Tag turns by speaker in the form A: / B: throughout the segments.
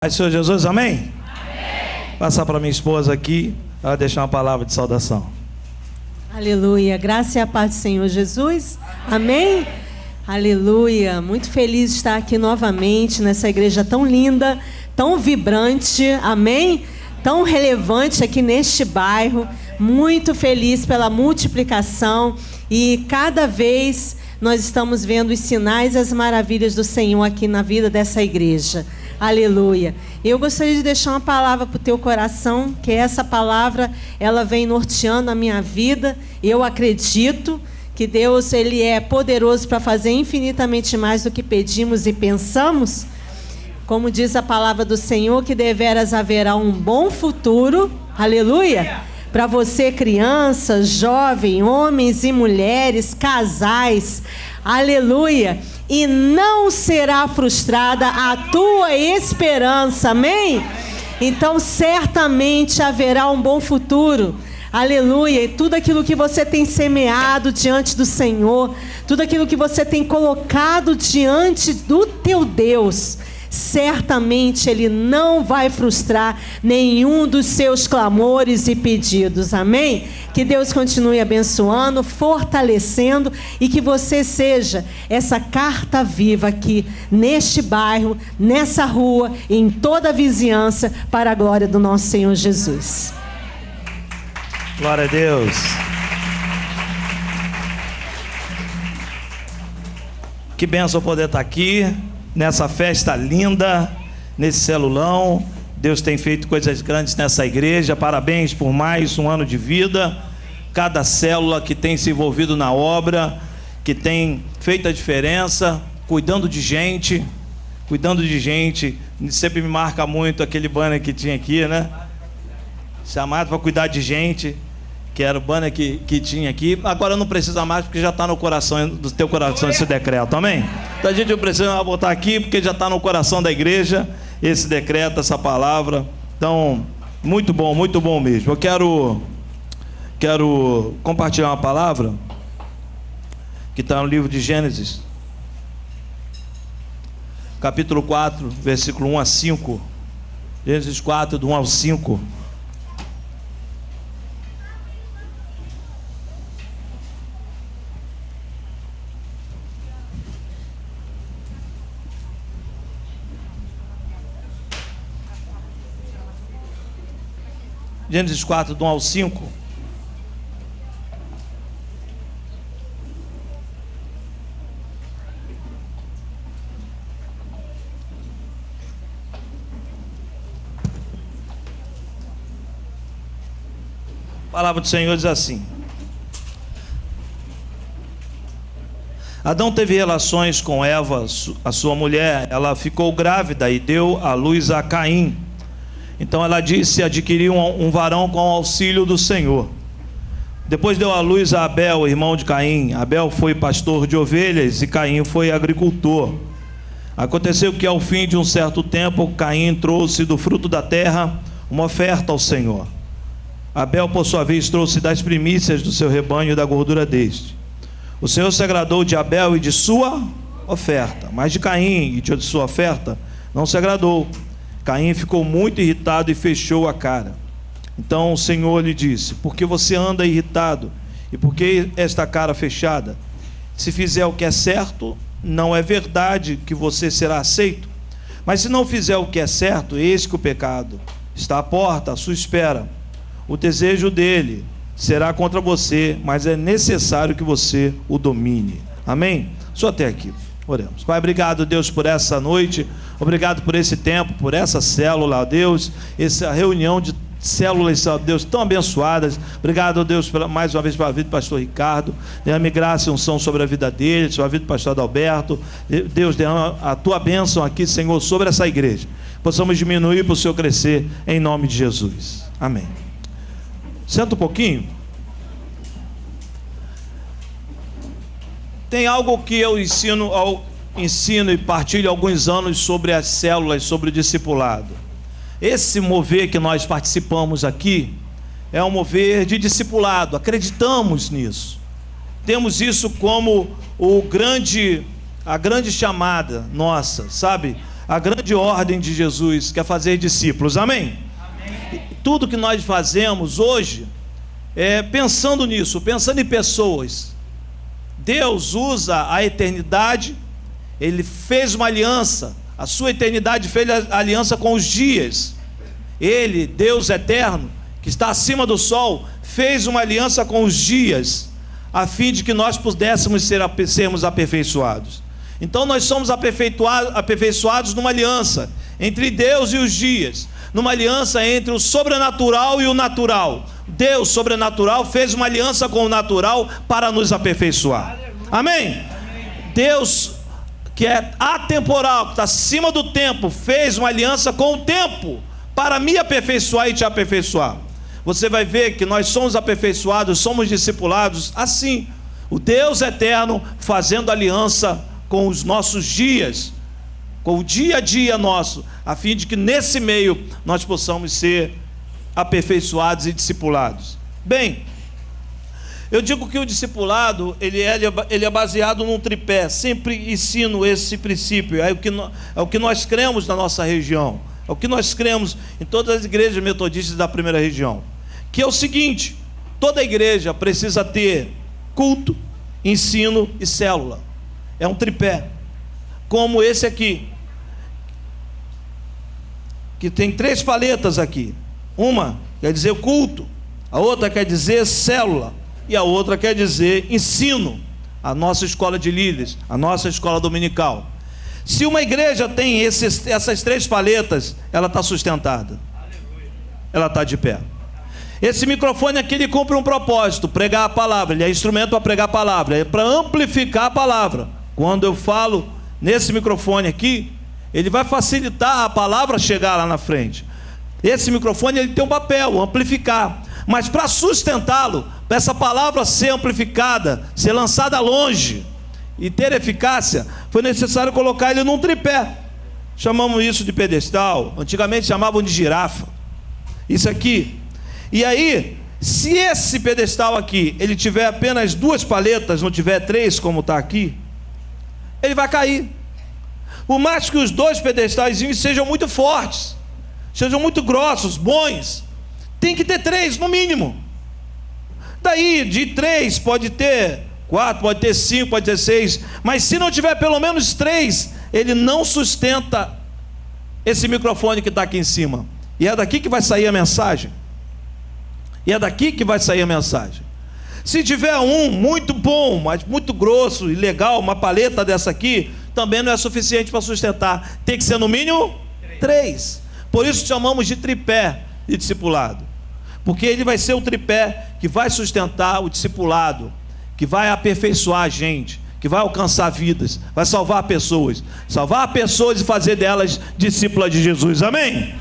A: Pai do Senhor Jesus, amém? Amém. Passar para minha esposa aqui, ela deixar uma palavra de saudação.
B: Aleluia, graça e a paz do Senhor Jesus, amém? Aleluia, muito feliz de estar aqui novamente nessa igreja tão linda, tão vibrante, amém? Tão relevante aqui neste bairro, muito feliz pela multiplicação e cada vez nós estamos vendo os sinais e as maravilhas do Senhor aqui na vida dessa igreja. Aleluia. Eu gostaria de deixar uma palavra para o teu coração, que essa palavra, ela vem norteando a minha vida. Eu acredito que Deus, Ele é poderoso para fazer infinitamente mais do que pedimos e pensamos. Como diz a palavra do Senhor, que deveras haverá um bom futuro. Aleluia. Para você, crianças, jovens, homens e mulheres, casais. Aleluia. E não será frustrada a tua esperança, amém? Então certamente haverá um bom futuro, aleluia, e tudo aquilo que você tem semeado diante do Senhor, tudo aquilo que você tem colocado diante do teu Deus, certamente Ele não vai frustrar nenhum dos seus clamores e pedidos, amém? Que Deus continue abençoando, fortalecendo e que você seja essa carta viva aqui neste bairro, nessa rua, em toda a vizinhança, para a glória do nosso Senhor Jesus.
A: Glória a Deus. Que bênção poder estar aqui nessa festa linda, nesse celulão. Deus tem feito coisas grandes nessa igreja. Parabéns por mais um ano de vida. Cada célula que tem se envolvido na obra, que tem feito a diferença, cuidando de gente. Sempre me marca muito aquele banner que tinha aqui, né? Chamado para cuidar de gente, que era o banner que tinha aqui. Agora não precisa mais, porque já está no coração do teu coração esse decreto, amém? Então a gente não precisa botar aqui, porque já está no coração da igreja esse decreto, essa palavra. Então, muito bom mesmo. Eu quero compartilhar uma palavra que está no livro de Gênesis, capítulo 4, versículo 1 a 5. Gênesis 4, do 1 ao 5. Gênesis 4, do 1 ao 5. A palavra do Senhor diz assim: Adão teve relações com Eva, a sua mulher. Ela ficou grávida e deu à luz a Caim. Então ela disse: adquiriu um varão com o auxílio do Senhor. Depois deu à luz a Abel, irmão de Caim. Abel foi pastor de ovelhas e Caim foi agricultor. Aconteceu que ao fim de um certo tempo, Caim trouxe do fruto da terra uma oferta ao Senhor. Abel, por sua vez, trouxe das primícias do seu rebanho e da gordura deste. O Senhor se agradou de Abel e de sua oferta, mas de Caim e de sua oferta não se agradou. Caim ficou muito irritado e fechou a cara. Então o Senhor lhe disse: por que você anda irritado? E por que esta cara fechada? Se fizer o que é certo, não é verdade que você será aceito. Mas se não fizer o que é certo, eis que o pecado está à porta, à sua espera. O desejo dele será contra você, mas é necessário que você o domine. Amém? Só até aqui. Oremos. Pai, obrigado, Deus, por essa noite. Obrigado por esse tempo, por essa célula, Deus, essa reunião de células, Deus, tão abençoadas. Obrigado, Deus, mais uma vez pela vida do pastor Ricardo. Derrame graça e unção sobre a vida dele, sobre a vida do pastor Adalberto. Deus, derrama a tua bênção aqui, Senhor, sobre essa igreja. Possamos diminuir para o Senhor crescer, em nome de Jesus. Amém. Senta um pouquinho. Tem algo que eu ensino e partilho há alguns anos sobre as células, sobre o discipulado. Esse mover que nós participamos aqui é um mover de discipulado, acreditamos nisso. Temos isso como a grande chamada nossa, sabe? A grande ordem de Jesus, que é fazer discípulos, amém? Amém. Tudo que nós fazemos hoje, pensando nisso, pensando em pessoas. Deus usa a eternidade, Ele fez uma aliança, a sua eternidade fez a aliança com os dias. Ele, Deus eterno, que está acima do sol, fez uma aliança com os dias, a fim de que nós pudéssemos sermos aperfeiçoados. Então nós somos aperfeiçoados numa aliança entre Deus e os dias, numa aliança entre o sobrenatural e o natural. Deus sobrenatural fez uma aliança com o natural para nos aperfeiçoar. Amém? Deus, que é atemporal, que está acima do tempo, fez uma aliança com o tempo para me aperfeiçoar e te aperfeiçoar. Você vai ver que nós somos aperfeiçoados, somos discipulados assim, o Deus eterno fazendo aliança com os nossos dias, com o dia a dia nosso, a fim de que nesse meio nós possamos ser aperfeiçoados e discipulados. Bem, eu digo que o discipulado ele é baseado num tripé. Sempre ensino esse princípio, é o que nós cremos na nossa região, é o que nós cremos em todas as igrejas metodistas da primeira região, que é o seguinte: toda igreja precisa ter culto, ensino e célula. É um tripé, como esse aqui, que tem 3 paletas aqui. Uma quer dizer culto, a outra quer dizer célula, e a outra quer dizer ensino, a nossa escola de líderes, a nossa escola dominical. Se uma igreja tem essas 3 paletas, ela está sustentada, ela está de pé. Esse microfone aqui, ele cumpre um propósito: pregar a palavra. Ele é instrumento para pregar a palavra, é para amplificar a palavra. Quando eu falo nesse microfone aqui, ele vai facilitar a palavra chegar lá na frente. Esse microfone, ele tem um papel, amplificar. Mas para sustentá-lo, para essa palavra ser amplificada, ser lançada longe e ter eficácia, foi necessário colocar ele num tripé. Chamamos isso de pedestal, antigamente chamavam de girafa. Isso aqui. E aí, se esse pedestal aqui, ele tiver apenas 2 paletas, não tiver 3 como está aqui, ele vai cair. Por mais que os 2 pedestalzinhos sejam muito fortes, sejam muito grossos, bons, tem que ter 3 no mínimo. Daí de 3 pode ter 4, pode ter 5, pode ter 6, mas se não tiver pelo menos 3, ele não sustenta esse microfone que está aqui em cima. E é daqui que vai sair a mensagem. E é daqui que vai sair a mensagem. Se tiver um muito bom, mas muito grosso e legal, uma paleta dessa aqui, também não é suficiente para sustentar. Tem que ser no mínimo 3. Por isso chamamos de tripé de discipulado, porque ele vai ser o tripé que vai sustentar o discipulado, que vai aperfeiçoar a gente, que vai alcançar vidas, vai salvar pessoas e fazer delas discípulas de Jesus. Amém?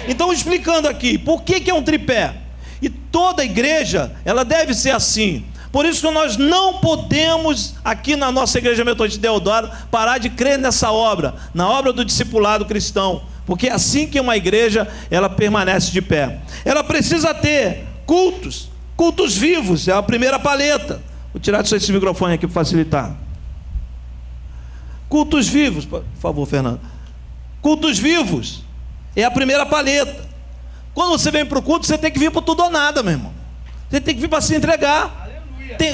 A: Então, explicando aqui, por que é um tripé? E toda igreja, ela deve ser assim. Por isso que nós não podemos, aqui na nossa igreja metodista de Deodoro, parar de crer nessa obra, na obra do discipulado cristão, porque é assim que uma igreja, ela permanece de pé. Ela precisa ter cultos vivos, é a primeira paleta. Vou tirar só esse microfone aqui para facilitar. Cultos vivos, por favor, Fernando. Cultos vivos é a primeira paleta. Quando você vem para o culto, você tem que vir para tudo ou nada, meu irmão. Você tem que vir para se entregar.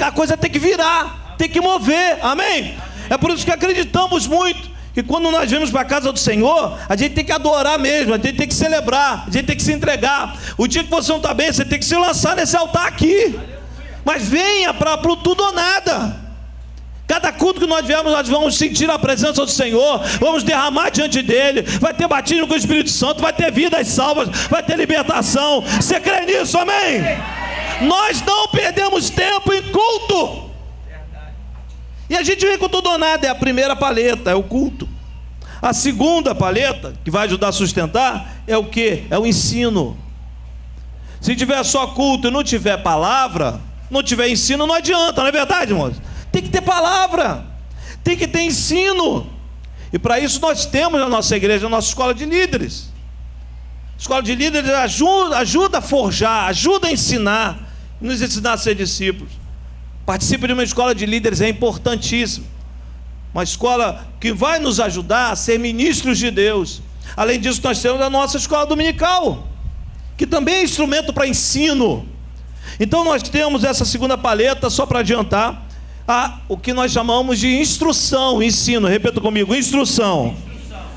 A: A coisa tem que virar, tem que mover, amém? É por isso que acreditamos muito que quando nós vamos para a casa do Senhor, a gente tem que adorar mesmo, a gente tem que celebrar, a gente tem que se entregar. O dia que você não está bem, você tem que se lançar nesse altar aqui. Mas venha para o tudo ou nada. Cada culto que nós viermos, nós vamos sentir a presença do Senhor, vamos derramar diante dele, vai ter batismo com o Espírito Santo, vai ter vidas salvas, vai ter libertação. Você crê nisso, amém? Nós não perdemos tempo em culto. E a gente vem com tudo ou nada, é a primeira paleta, é o culto. A segunda paleta, que vai ajudar a sustentar, é o quê? É o ensino. Se tiver só culto e não tiver palavra, não tiver ensino, não adianta, não é verdade, irmãos? Tem que ter palavra, tem que ter ensino. E para isso nós temos na nossa igreja, a nossa escola de líderes. A escola de líderes ajuda a forjar, ajuda a ensinar, nos ensinar a ser discípulos. Participe de uma escola de líderes, é importantíssimo. uma escola que vai nos ajudar a ser ministros de Deus. Além disso, nós temos a nossa escola dominical, que também é instrumento para ensino. Então nós temos essa segunda paleta, só para adiantar, o que nós chamamos de instrução, ensino. Repita comigo: instrução.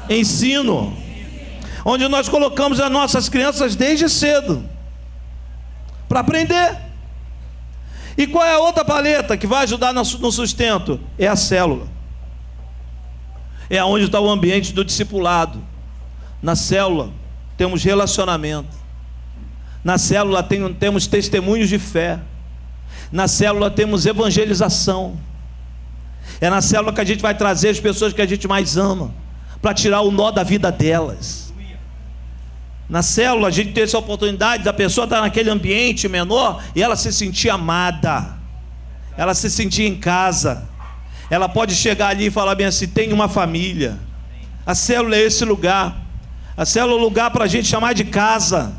A: Ensino. Onde nós colocamos as nossas crianças desde cedo para aprender. E qual é a outra paleta que vai ajudar no sustento? É a célula. É onde está o ambiente do discipulado. Na célula temos relacionamento. Na célula temos testemunhos de fé. Na célula temos evangelização. É na célula que a gente vai trazer as pessoas que a gente mais ama, para tirar o nó da vida delas. Na célula a gente tem essa oportunidade da pessoa estar naquele ambiente menor e ela se sentir amada, ela se sentir em casa. Ela pode chegar ali e falar bem assim: tem uma família. A célula é esse lugar. A célula é o lugar para a gente chamar de casa,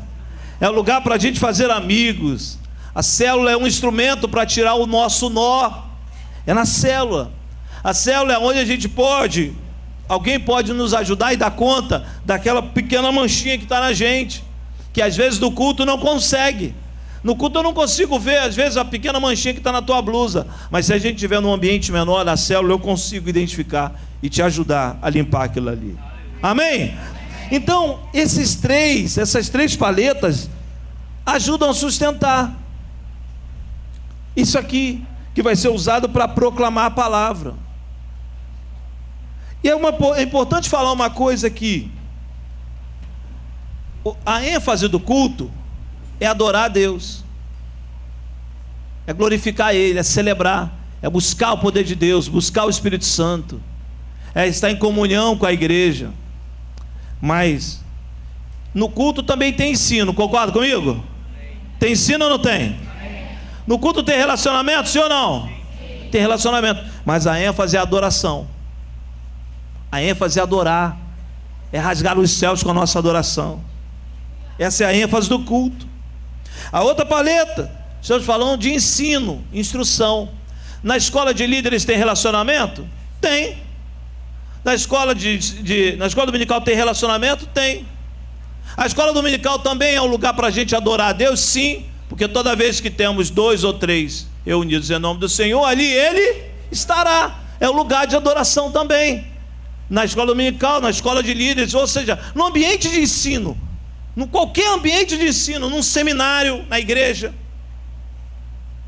A: é o lugar para a gente fazer amigos. A célula é um instrumento para tirar o nosso nó. É na célula. A célula é onde a gente pode, alguém pode nos ajudar e dar conta daquela pequena manchinha que está na gente, que às vezes no culto não consegue. No culto eu não consigo ver, às vezes, a pequena manchinha que está na tua blusa, mas se a gente estiver num ambiente menor, na célula, eu consigo identificar e te ajudar a limpar aquilo ali. Amém? Então, essas três paletas ajudam a sustentar isso aqui, que vai ser usado para proclamar a palavra. E é importante falar uma coisa aqui: a ênfase do culto é adorar a Deus, é glorificar Ele, é celebrar, é buscar o poder de Deus, buscar o Espírito Santo, é estar em comunhão com a igreja. Mas no culto também tem ensino, concorda comigo? Tem ensino ou não tem? No culto tem relacionamento, sim ou não? Tem relacionamento, mas a ênfase é a adoração. A ênfase é adorar, é rasgar os céus com a nossa adoração. Essa é a ênfase do culto. A outra paleta, estamos falando de ensino, instrução. Na escola de líderes tem relacionamento? Tem. Na escola na escola dominical tem relacionamento? Tem. A escola dominical também é um lugar para a gente adorar a Deus? Sim, porque toda vez que temos 2 ou 3 reunidos em nome do Senhor, ali Ele estará. É um lugar de adoração também. Na escola dominical, na escola de líderes, ou seja, no ambiente de ensino, em qualquer ambiente de ensino, num seminário, na igreja,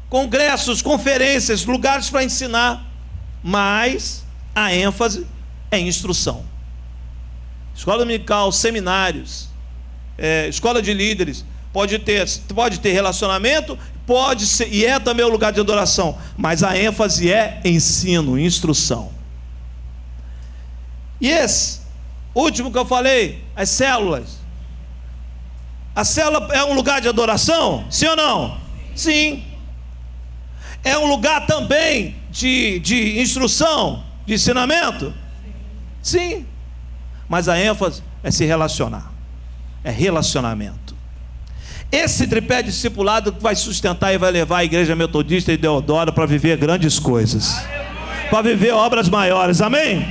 A: congressos, conferências, lugares para ensinar, mas a ênfase é instrução. Escola dominical, seminários, escola de líderes, pode ter relacionamento, pode ser, e é também o lugar de adoração, mas a ênfase é ensino, instrução. E esse último que eu falei, as células. A célula é um lugar de adoração? Sim ou não? Sim. É um lugar também de instrução, de ensinamento? Sim. Mas a ênfase é se relacionar, é relacionamento. Esse tripé discipulado que vai sustentar e vai levar a igreja metodista e Deodoro para viver grandes coisas, para viver obras maiores. Amém?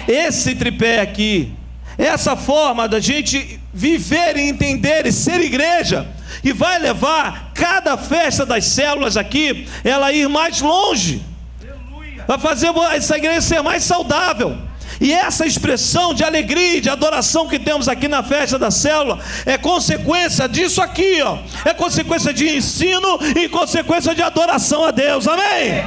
A: Esse tripé aqui, essa forma da gente viver e entender e ser igreja, e vai levar cada festa das células aqui, ela ir mais longe, vai fazer essa igreja ser mais saudável. E essa expressão de alegria e de adoração que temos aqui na festa da célula é consequência disso aqui, ó. É consequência de ensino e consequência de adoração a Deus. Amém?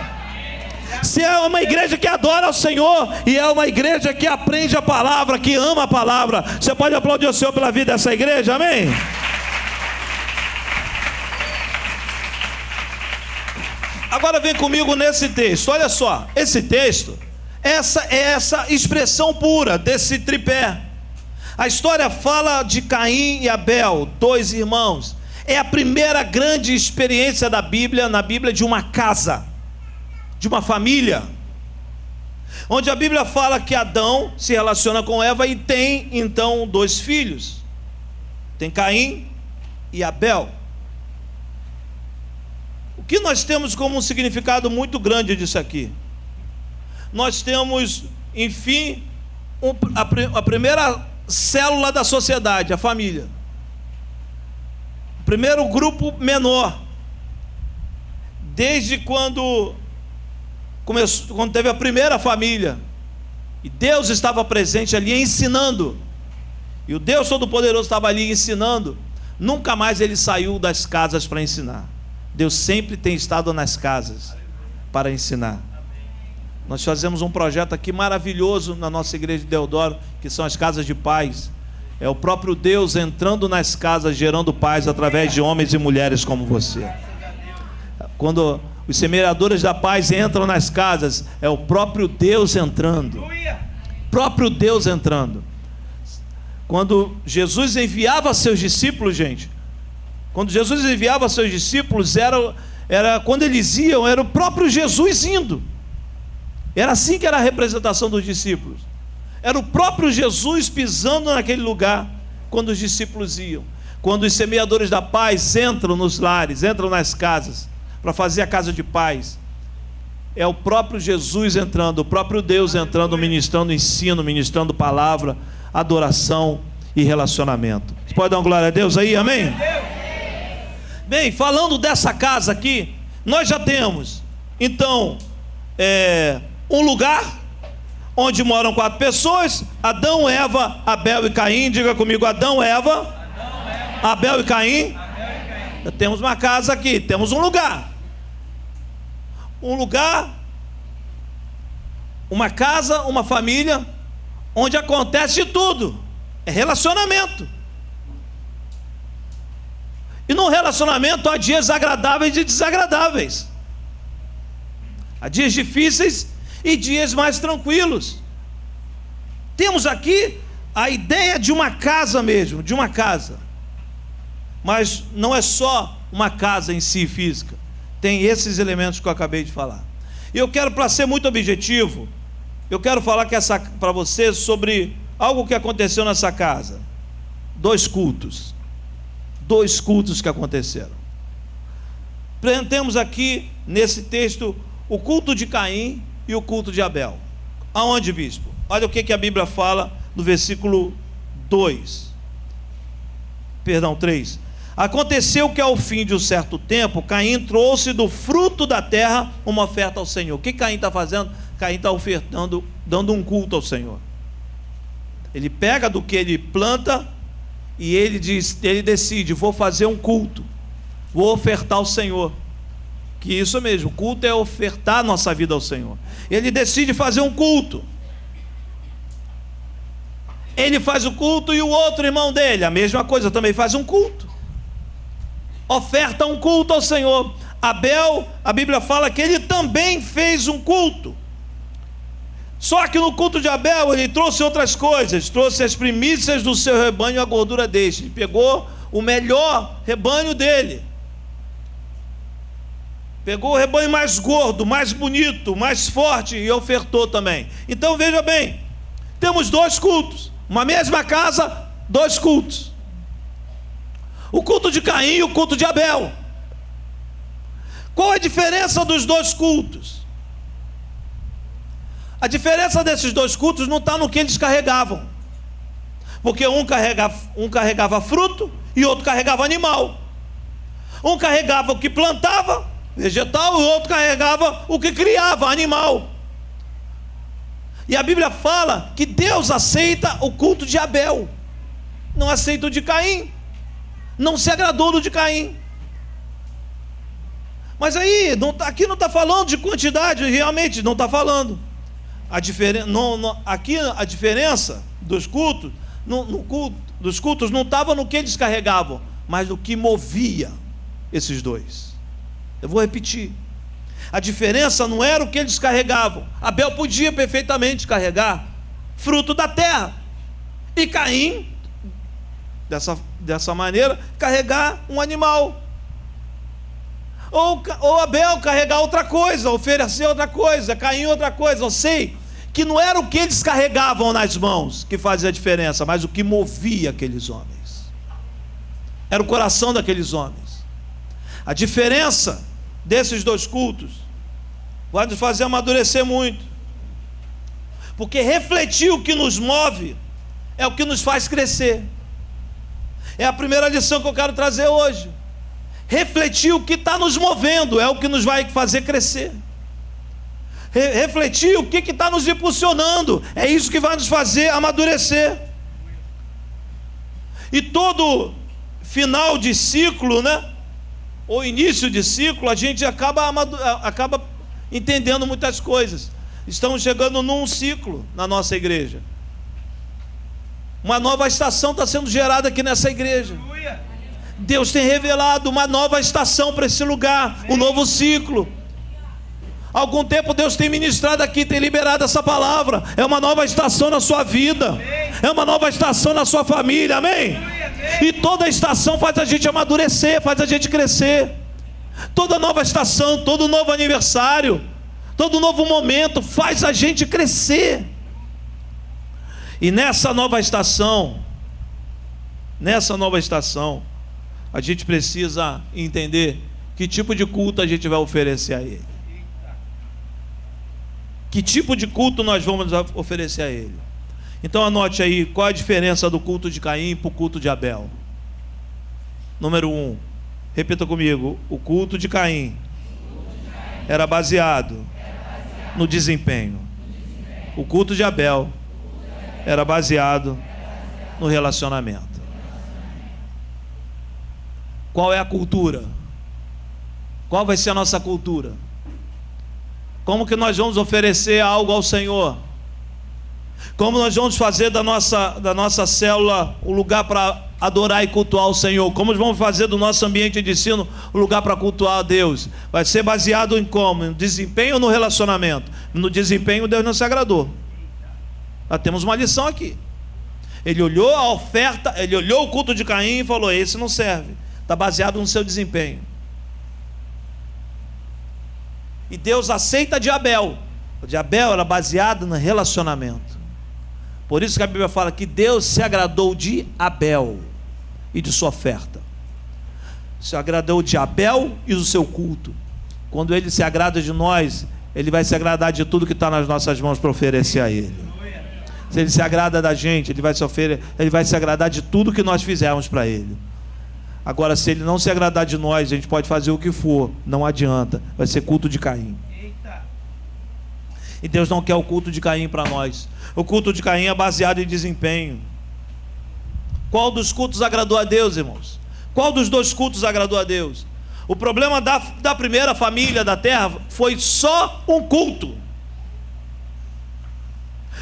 A: Se é uma igreja que adora ao Senhor e é uma igreja que aprende a palavra, que ama a palavra, você pode aplaudir o Senhor pela vida dessa igreja? Amém? Agora vem comigo nesse texto. Olha só, esse texto, essa expressão pura desse tripé. A história fala de Caim e Abel, 2 irmãos. É a primeira grande experiência da Bíblia, na Bíblia, de uma casa, de uma família, onde a Bíblia fala que Adão se relaciona com Eva e tem então 2 filhos. Tem Caim e Abel. O que nós temos como um significado muito grande disso aqui? nós temos, enfim, a primeira célula da sociedade, a família. O primeiro grupo menor. Desde quando teve a primeira família, e Deus estava presente ali ensinando, e o Deus Todo-Poderoso estava ali ensinando, nunca mais ele saiu das casas para ensinar. Deus sempre tem estado nas casas para ensinar. Nós fazemos um projeto aqui maravilhoso na nossa igreja de Deodoro, que são as casas de paz. É o próprio Deus entrando nas casas, gerando paz através de homens e mulheres como você. Quando os semeadores da paz entram nas casas, é o próprio Deus entrando. Próprio Deus entrando. Quando Jesus enviava seus discípulos, gente, quando Jesus enviava seus discípulos, era quando eles iam, era o próprio Jesus indo. Era assim que era a representação dos discípulos. Era o próprio Jesus pisando naquele lugar quando os discípulos iam. Quando os semeadores da paz entram nos lares, entram nas casas para fazer a casa de paz, é o próprio Jesus entrando, o próprio Deus entrando, ministrando ensino, ministrando palavra, adoração e relacionamento. Você pode dar uma glória a Deus aí, amém? Bem, falando dessa casa aqui, nós já temos, então, um lugar onde moram 4 pessoas: Adão, Eva, Abel e Caim. Diga comigo: Adão, Eva, Abel e Caim. Já temos uma casa aqui, temos um lugar. Um lugar, uma casa, uma família, onde acontece tudo. É relacionamento. E no relacionamento há dias agradáveis e desagradáveis. Há dias difíceis e dias mais tranquilos. Temos aqui a ideia de uma casa mesmo, de uma casa. Mas não é só uma casa em si física. Tem esses elementos que eu acabei de falar. E eu quero, para ser muito objetivo, eu quero falar para vocês sobre algo que aconteceu nessa casa. 2 cultos. 2 cultos que aconteceram. Temos aqui nesse texto o culto de Caim e o culto de Abel. Aonde, bispo? Olha o que a Bíblia fala no versículo 3. Aconteceu que ao fim de um certo tempo, Caim trouxe do fruto da terra uma oferta ao Senhor. O que Caim está fazendo? Caim está ofertando, dando um culto ao Senhor. Ele pega do que ele planta e ele decide: vou fazer um culto, vou ofertar ao Senhor. Que isso mesmo, culto é ofertar a nossa vida ao Senhor. Ele decide fazer um culto. Ele faz o culto e o outro irmão dele, a mesma coisa, também faz um culto. Oferta um culto ao Senhor. Abel, a Bíblia fala que ele também fez um culto. Só que no culto de Abel ele trouxe outras coisas. Trouxe as primícias do seu rebanho e a gordura deste. Ele pegou o melhor rebanho dele. Pegou o rebanho mais gordo, mais bonito, mais forte e ofertou também. Então veja bem, temos 2 cultos. Uma mesma casa, 2 cultos. O culto de Caim e o culto de Abel. Qual a diferença dos 2 cultos? A diferença desses 2 cultos não está no que eles carregavam. Porque um carregava fruto e outro carregava animal. Um carregava o que plantava, vegetal, e o outro carregava o que criava, animal. E a Bíblia fala que Deus aceita o culto de Abel, não aceita o de Caim. Não se agradou do de Caim. Mas aí, aqui não está falando de quantidade, realmente não está falando. Aqui a diferença dos cultos, dos cultos não estava no que eles carregavam, mas no que movia esses 2. Eu vou repetir. A diferença não era o que eles carregavam. Abel podia perfeitamente carregar fruto da terra, e Caim, dessa maneira, carregar um animal. Ou Abel carregar outra coisa, oferecer outra coisa, Caim outra coisa. Eu sei que não era o que eles carregavam nas mãos que fazia a diferença, mas o que movia aqueles homens. Era o coração daqueles homens. A diferença desses 2 cultos vai nos fazer amadurecer muito. Porque refletir o que nos move é o que nos faz crescer. É a primeira lição que eu quero trazer hoje. Refletir o que está nos movendo é o que nos vai fazer crescer. Refletir o que está nos impulsionando é isso que vai nos fazer amadurecer. E todo final de ciclo, né, ou início de ciclo, a gente acaba entendendo muitas coisas. Estamos chegando num ciclo na nossa igreja. Uma nova estação está sendo gerada aqui nessa igreja. Deus tem revelado uma nova estação para esse lugar, um novo ciclo. Há algum tempo Deus tem ministrado aqui, tem liberado essa palavra. É uma nova estação na sua vida, é uma nova estação na sua família, amém? E toda estação faz a gente amadurecer, faz a gente crescer. Toda nova estação, todo novo aniversário, todo novo momento faz a gente crescer. E nessa nova estação, a gente precisa entender que tipo de culto a gente vai oferecer a Ele. Que tipo de culto nós vamos oferecer a Ele. Então anote aí, qual a diferença do culto de Caim para o culto de Abel. Número 1, repita comigo: o culto de Caim era baseado no desempenho. O culto de Abel era baseado no relacionamento. Qual é a cultura? Qual vai ser a nossa cultura? Como que nós vamos oferecer algo ao Senhor? Como nós vamos fazer da nossa célula um lugar para adorar e cultuar o Senhor? Como vamos fazer do nosso ambiente de ensino um lugar para cultuar a Deus? Vai ser baseado em como? No desempenho ou no relacionamento? No desempenho Deus não se agradou. Nós temos uma lição aqui. Ele olhou a oferta, ele olhou o culto de Caim e falou: esse não serve, está baseado no seu desempenho. E Deus aceita de Abel. O de Abel era baseado no relacionamento. Por isso que a Bíblia fala que Deus se agradou de Abel e de sua oferta. Se agradou de Abel e do seu culto. Quando Ele se agrada de nós, Ele vai se agradar de tudo que está nas nossas mãos para oferecer a Ele. Se Ele se agrada da gente, Ele vai se agradar de tudo que nós fizermos para Ele. Agora, se Ele não se agradar de nós, a gente pode fazer o que for, não adianta, vai ser culto de Caim. E Deus não quer o culto de Caim para nós. O culto de Caim é baseado em desempenho. Qual dos cultos agradou a Deus, irmãos? Qual dos dois cultos agradou a Deus? O problema da primeira família da terra foi só um culto.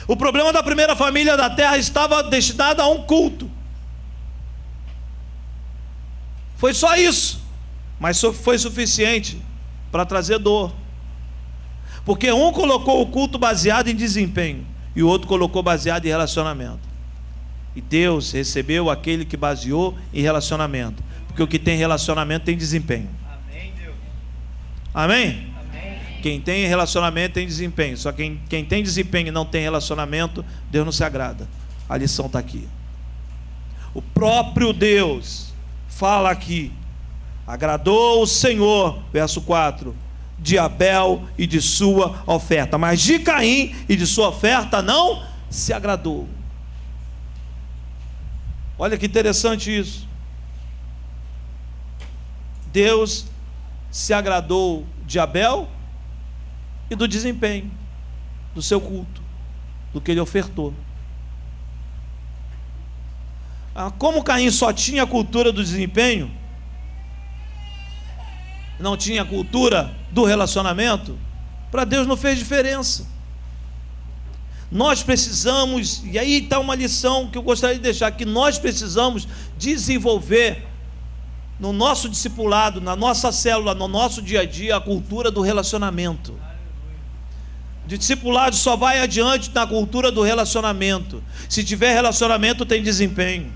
A: O problema da primeira família da terra estava destinado a um culto. Foi só isso, mas foi suficiente para trazer dor. Porque um colocou o culto baseado em desempenho e o outro colocou baseado em relacionamento. E Deus recebeu aquele que baseou em relacionamento, porque o que tem relacionamento tem desempenho. Amém, Deus. Amém? Amém. Quem tem relacionamento tem desempenho. Só quem tem desempenho e não tem relacionamento, Deus não se agrada. A lição está aqui. O próprio Deus fala aqui: agradou o Senhor, verso 4, de Abel e de sua oferta, mas de Caim e de sua oferta não se agradou. Olha que interessante isso. Deus se agradou de Abel e do desempenho do seu culto, do que ele ofertou. Como Caim só tinha a cultura do desempenho, não tinha a cultura do relacionamento, para Deus não fez diferença. Nós precisamos, e aí está uma lição que eu gostaria de deixar, que nós precisamos desenvolver no nosso discipulado, na nossa célula, no nosso dia a dia, a cultura do relacionamento. O discipulado só vai adiante na cultura do relacionamento. Se tiver relacionamento, tem desempenho.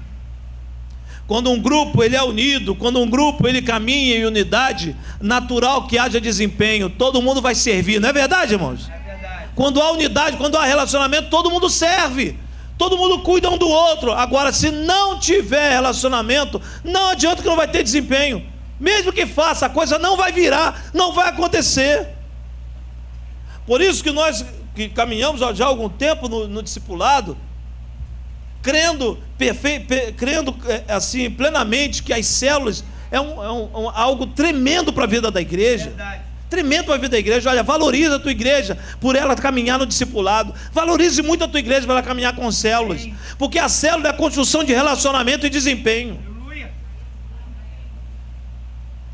A: Quando um grupo ele é unido, quando um grupo ele caminha em unidade, natural que haja desempenho, todo mundo vai servir, não é verdade, irmãos? É verdade. Quando há unidade, quando há relacionamento, todo mundo serve, todo mundo cuida um do outro. Agora, se não tiver relacionamento, não adianta que não vai ter desempenho. Mesmo que faça, a coisa não vai virar, não vai acontecer. Por isso que que caminhamos já há algum tempo no discipulado, crendo assim plenamente que as células é algo tremendo para a vida da igreja.
C: Verdade.
A: Tremendo para a vida da igreja. Olha, valoriza a tua igreja por ela caminhar no discipulado. Valorize muito a tua igreja para ela caminhar com células. Porque a célula é a construção de relacionamento e desempenho.
C: Aleluia.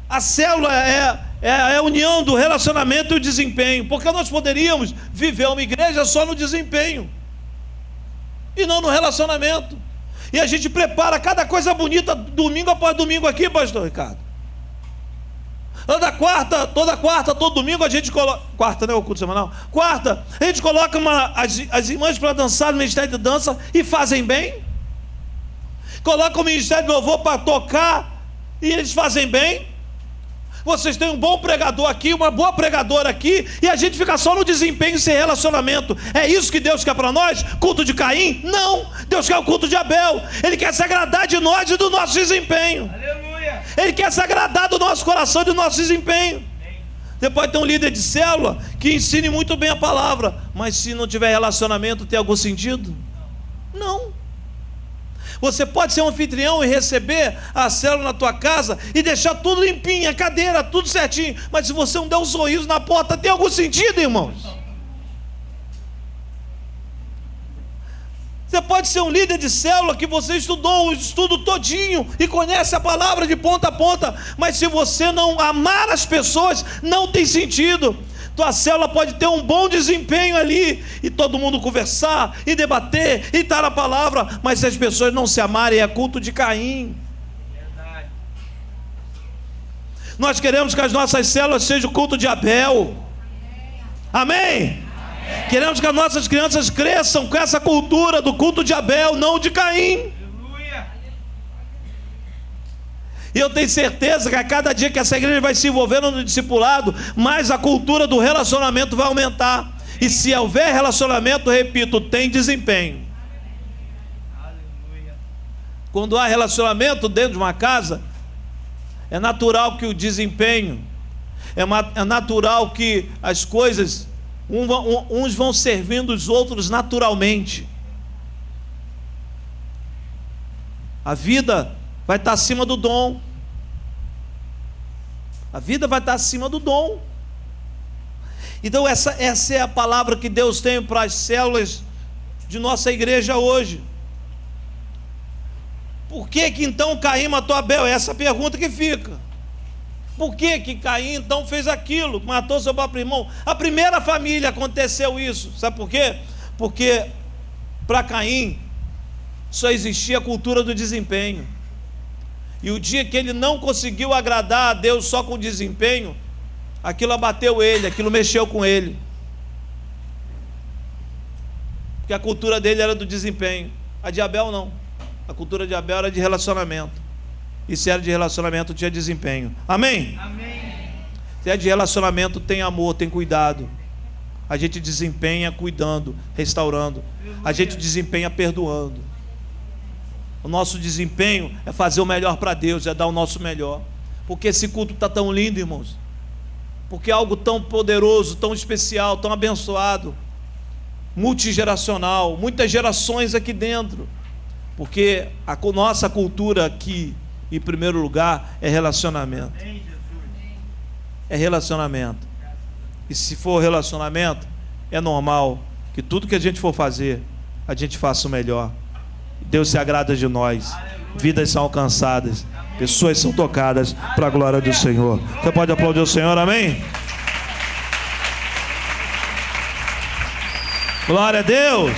A: A célula é a união do relacionamento e o desempenho. Porque nós poderíamos viver uma igreja só no desempenho e não no relacionamento. E a gente prepara cada coisa bonita domingo após domingo aqui, pastor Ricardo. Toda quarta, todo domingo a gente coloca. Quarta, né? O culto semanal. Quarta, a gente coloca as irmãs para dançar no ministério de dança e fazem bem. Coloca o ministério de louvor para tocar e eles fazem bem. Vocês têm um bom pregador aqui, uma boa pregadora aqui, e a gente fica só no desempenho sem relacionamento. É isso que Deus quer para nós? Culto de Caim? Não! Deus quer o culto de Abel. Ele quer se agradar de nós e do nosso desempenho.
C: Aleluia.
A: Ele quer se agradar do nosso coração e do nosso desempenho. Você pode ter um líder de célula que ensine muito bem a palavra, mas se não tiver relacionamento, tem algum sentido? Não. Você pode ser um anfitrião e receber a célula na tua casa e deixar tudo limpinho, a cadeira, tudo certinho, mas se você não der um sorriso na porta, tem algum sentido, irmãos? Você pode ser um líder de célula que você estudou o estudo todinho e conhece a palavra de ponta a ponta, mas se você não amar as pessoas, não tem sentido. Tua célula pode ter um bom desempenho ali, e todo mundo conversar, e debater, e estar na palavra, mas se as pessoas não se amarem, é culto de Caim.
C: Verdade.
A: Nós queremos que as nossas células sejam culto de Abel. Amém? Queremos que as nossas crianças cresçam com essa cultura do culto de Abel, não de Caim.
C: Aleluia.
A: E eu tenho certeza que a cada dia que essa igreja vai se envolvendo no discipulado, mais a cultura do relacionamento vai aumentar. E se houver relacionamento, repito, tem desempenho.
C: Aleluia.
A: Quando há relacionamento dentro de uma casa, é natural que o desempenho, é natural que as coisas, uns vão servindo os outros naturalmente. A vida vai estar acima do dom. A vida vai estar acima do dom. Então essa é a palavra que Deus tem para as células de nossa igreja hoje. Por que então Caim matou Abel? É essa pergunta que fica. Por que Caim então fez aquilo? Matou seu próprio irmão? A primeira família aconteceu isso. Sabe por quê? Porque para Caim só existia a cultura do desempenho. E o dia que ele não conseguiu agradar a Deus só com desempenho, aquilo abateu ele, aquilo mexeu com ele. Porque a cultura dele era do desempenho. A de Abel não. A cultura de Abel era de relacionamento. E se era de relacionamento, tinha desempenho. Amém?
C: Amém.
A: Se é de relacionamento, tem amor, tem cuidado. A gente desempenha cuidando, restaurando. A gente desempenha perdoando. O nosso desempenho é fazer o melhor para Deus, é dar o nosso melhor. Porque esse culto está tão lindo, irmãos. Porque é algo tão poderoso, tão especial, tão abençoado, multigeracional, muitas gerações aqui dentro. Porque a nossa cultura aqui, em primeiro lugar, é relacionamento.
C: Amém, Jesus.
A: É relacionamento. E se for relacionamento, é normal que tudo que a gente for fazer, a gente faça o melhor. Deus se agrada de nós. Vidas são alcançadas, pessoas são tocadas para a glória do Senhor. Você pode aplaudir o Senhor, amém? Glória a Deus.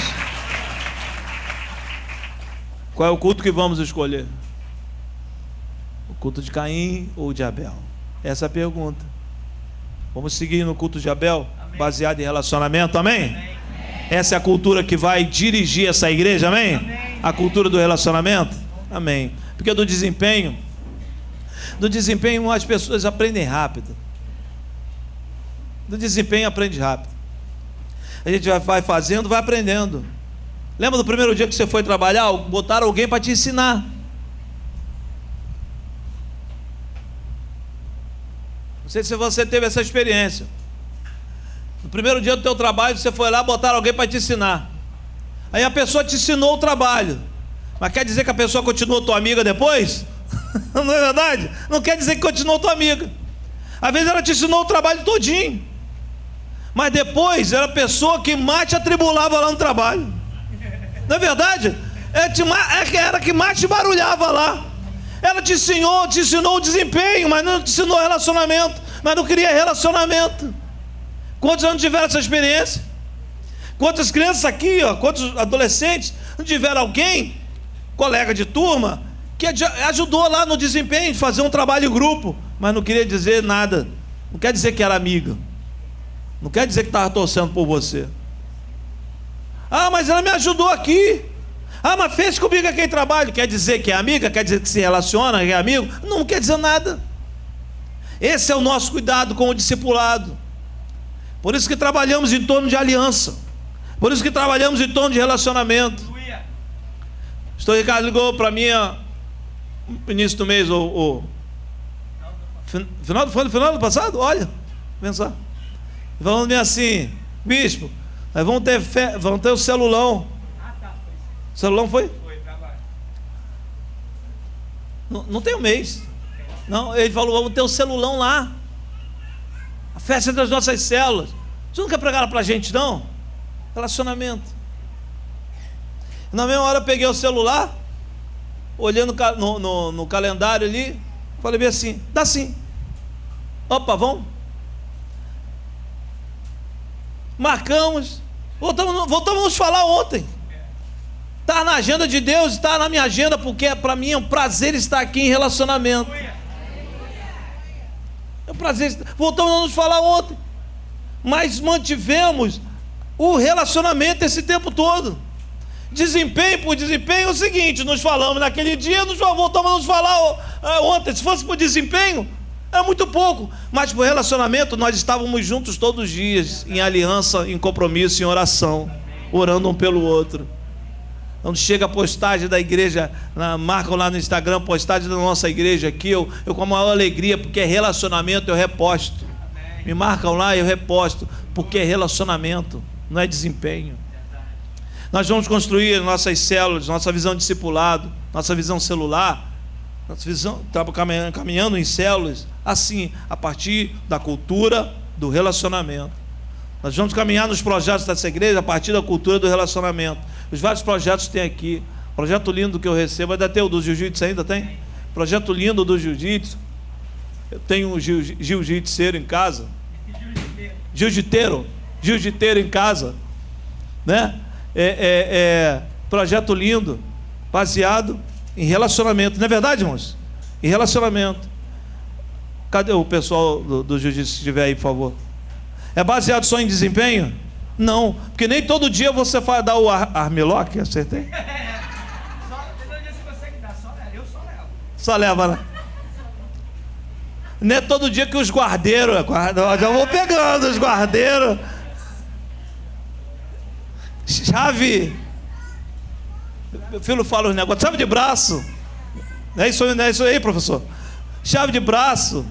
A: Qual é o culto que vamos escolher? O culto de Caim ou de Abel? Essa é a pergunta. Vamos seguir no culto de Abel, baseado em relacionamento, amém? Essa é a cultura que vai dirigir essa igreja, amém? A cultura do relacionamento, amém? Porque do desempenho as pessoas aprendem rápido. Do desempenho aprende rápido. A gente vai fazendo, vai aprendendo. Lembra do primeiro dia que você foi trabalhar? Botaram alguém para te ensinar. Não sei se você teve essa experiência. No primeiro dia do teu trabalho, você foi lá, botaram alguém para te ensinar. Aí a pessoa te ensinou o trabalho. Mas quer dizer que a pessoa continuou tua amiga depois? Não é verdade? Não quer dizer que continuou tua amiga. Às vezes ela te ensinou o trabalho todinho, mas depois era a pessoa que mais te atribulava lá no trabalho. Não é verdade? Era que mais te barulhava lá. Ela te ensinou o desempenho, mas não te ensinou relacionamento. Mas não queria relacionamento. Quantos anos tiveram essa experiência? Quantas crianças aqui, quantos adolescentes não tiveram alguém, colega de turma, que ajudou lá no desempenho, de fazer um trabalho em grupo, mas não queria dizer nada. Não quer dizer que era amiga. Não quer dizer que estava torcendo por você. Ah, mas ela me ajudou aqui. Ah, mas fez comigo aquele trabalho. Quer dizer que é amiga? Quer dizer que se relaciona, que é amigo? Não quer dizer nada. Esse é o nosso cuidado com o discipulado. Por isso que trabalhamos em torno de aliança. Por isso que trabalhamos em torno de relacionamento. O pastor Ricardo ligou para mim no início do mês, foi no final do passado? Olha, pensar. Falando assim, bispo, nós vamos ter o celulão. O celulão foi?
C: Foi, trabalho.
A: Não tem um mês. Não, ele falou, vamos ter o celulão lá. A festa das nossas células. Você não quer pregar para a gente, não? Relacionamento. Na mesma hora eu peguei o celular, olhando no calendário ali, falei bem assim, dá sim. Opa, vamos? Marcamos, voltamos a nos falar ontem. Está na agenda de Deus, está na minha agenda, porque para mim é um prazer estar aqui em relacionamento. É um prazer, voltamos a nos falar ontem, mas mantivemos o relacionamento esse tempo todo. Desempenho por desempenho é o seguinte, nos falamos naquele dia, voltamos a nos falar ontem. Se fosse por desempenho, é muito pouco, mas por relacionamento nós estávamos juntos todos os dias, em aliança, em compromisso, em oração, orando um pelo outro. Quando chega a postagem da igreja, marcam lá no Instagram, postagem da nossa igreja aqui, eu com a maior alegria, porque é relacionamento, eu reposto. Me marcam lá, eu reposto, porque é relacionamento, não é desempenho. Nós vamos construir nossas células, nossa visão de discipulado, nossa visão celular, nossa visão, estamos caminhando em células, assim, a partir da cultura do relacionamento. Nós vamos caminhar nos projetos dessa igreja a partir da cultura do relacionamento. Os vários projetos que tem aqui, projeto lindo que eu recebo, ainda tem o do jiu-jitsu, ainda tem? Projeto lindo do jiu-jitsu. Eu tenho um jiu-jitseiro em casa. Jiu-jiteiro em casa, né? Projeto lindo, baseado em relacionamento, não é verdade, irmãos? Em relacionamento. Cadê o pessoal do jiu-jitsu, se estiver aí, por favor? É baseado só em desempenho? Não, porque nem todo dia você vai dar o armlock, acertei?
C: Todo dia você consegue dar, eu só levo.
A: Só leva, né? Não é todo dia que os guardeiros, já vou pegando os guardeiros. Chave. Meu filho fala os negócios. Chave de braço. Não é isso aí, professor? Chave de braço.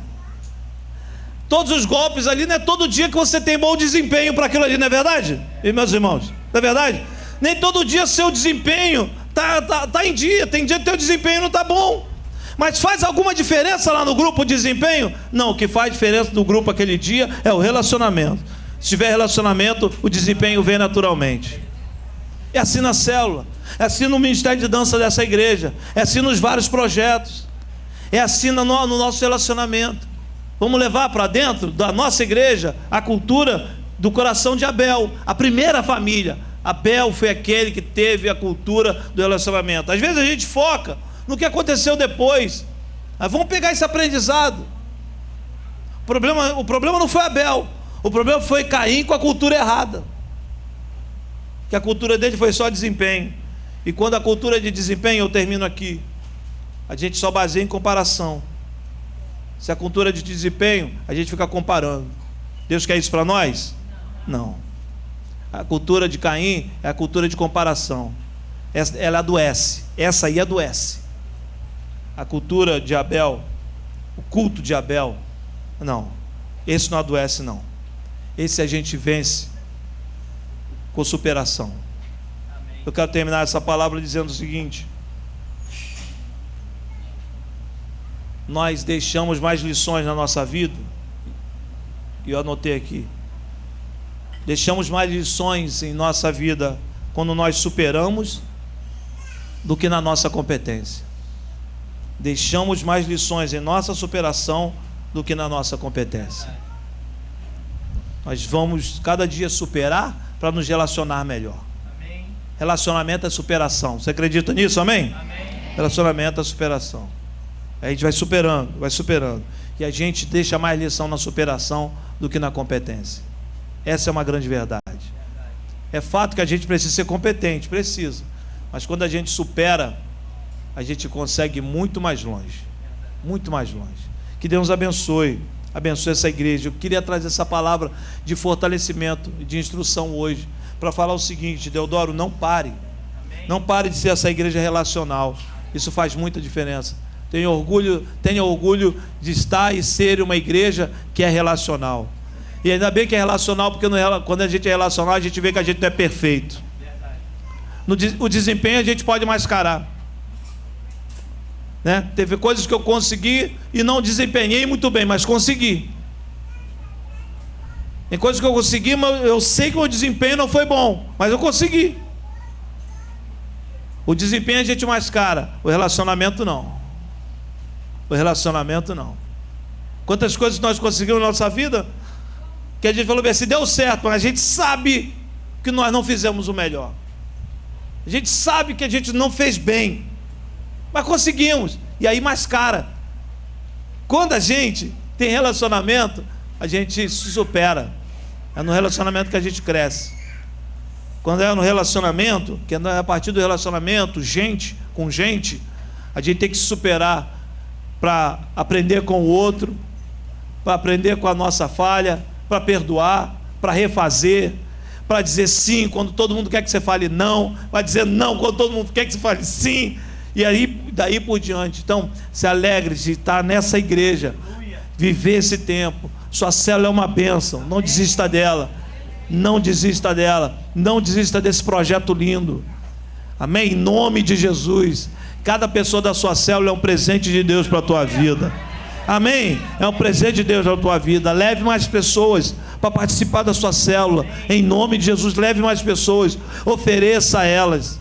A: Todos os golpes ali, não é todo dia que você tem bom desempenho para aquilo ali, não é verdade? E meus irmãos, não é verdade? Nem todo dia seu desempenho tá em dia. Tem dia que teu desempenho não está bom. Mas faz alguma diferença lá no grupo o desempenho? Não, o que faz diferença no grupo aquele dia é o relacionamento. Se tiver relacionamento, o desempenho vem naturalmente. É assim na célula, é assim no ministério de dança dessa igreja, é assim nos vários projetos, é assim no nosso relacionamento. Vamos levar para dentro da nossa igreja a cultura do coração de Abel, a primeira família. Abel foi aquele que teve a cultura do relacionamento. Às vezes a gente foca no que aconteceu depois, mas vamos pegar esse aprendizado. O problema não foi Abel, o problema foi Caim com a cultura errada, que a cultura dele foi só desempenho. E quando a cultura é de desempenho, eu termino aqui, a gente só baseia em comparação. Se a cultura é de desempenho, a gente fica comparando. Deus quer isso para nós? Não. A cultura de Caim é a cultura de comparação. Ela adoece. Essa aí adoece. A cultura de Abel, o culto de Abel, não. Esse não adoece, não. esse a gente vence com superação. Eu quero terminar essa palavra dizendo o seguinte: nós deixamos mais lições na nossa vida, e eu anotei aqui, deixamos mais lições em nossa vida quando nós superamos do que na nossa competência. Deixamos mais lições em nossa superação do que na nossa competência. Nós vamos cada dia superar para nos relacionar melhor. Amém. Relacionamento é superação. Você acredita nisso? Amém? Amém. Relacionamento é superação. A gente vai superando. E a gente deixa mais lição na superação do que na competência. Essa é uma grande verdade. É fato que a gente precisa ser competente, precisa. Mas quando a gente supera, a gente consegue ir muito mais longe. Muito mais longe. Que Deus abençoe essa igreja. Eu queria trazer essa palavra de fortalecimento e de instrução hoje, para falar o seguinte: Deodoro, não pare. Não pare de ser essa igreja relacional. Isso faz muita diferença. Tenha orgulho de estar e ser uma igreja que é relacional. E ainda bem que é relacional, porque quando a gente é relacional, a gente vê que a gente não é perfeito. O desempenho a gente pode mascarar, né? Teve coisas que eu consegui e não desempenhei muito bem, mas consegui. Tem coisas que eu consegui, mas eu sei que o desempenho não foi bom, mas eu consegui. O desempenho a gente mascara, o relacionamento não. O relacionamento não. Quantas coisas nós conseguimos na nossa vida que a gente falou assim, deu certo, mas a gente sabe que nós não fizemos o melhor. A gente sabe que a gente não fez bem, mas conseguimos. E aí mascara. Quando a gente tem relacionamento, a gente se supera. É no relacionamento que a gente cresce. Quando é no relacionamento, que é a partir do relacionamento, gente com gente, a gente tem que se superar para aprender com o outro, para aprender com a nossa falha, para perdoar, para refazer, para dizer sim quando todo mundo quer que você fale não, para dizer não quando todo mundo quer que você fale sim, e aí daí por diante. Então, se alegre de estar nessa igreja, viver esse tempo. Sua célula é uma bênção, não desista dela, não desista dela, não desista desse projeto lindo, amém? Em nome de Jesus. Cada pessoa da sua célula é um presente de Deus para a tua vida. Amém? É um presente de Deus para a tua vida. Leve mais pessoas para participar da sua célula. Em nome de Jesus, leve mais pessoas. Ofereça a elas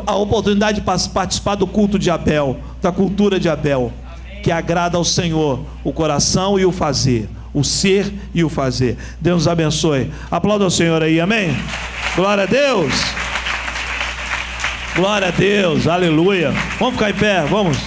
A: a oportunidade de participar do culto de Abel, da cultura de Abel, que agrada ao Senhor o coração e o fazer, o ser e o fazer. Deus nos abençoe. Aplauda ao Senhor aí, amém? Glória a Deus. Glória a Deus, aleluia. Vamos ficar em pé, vamos.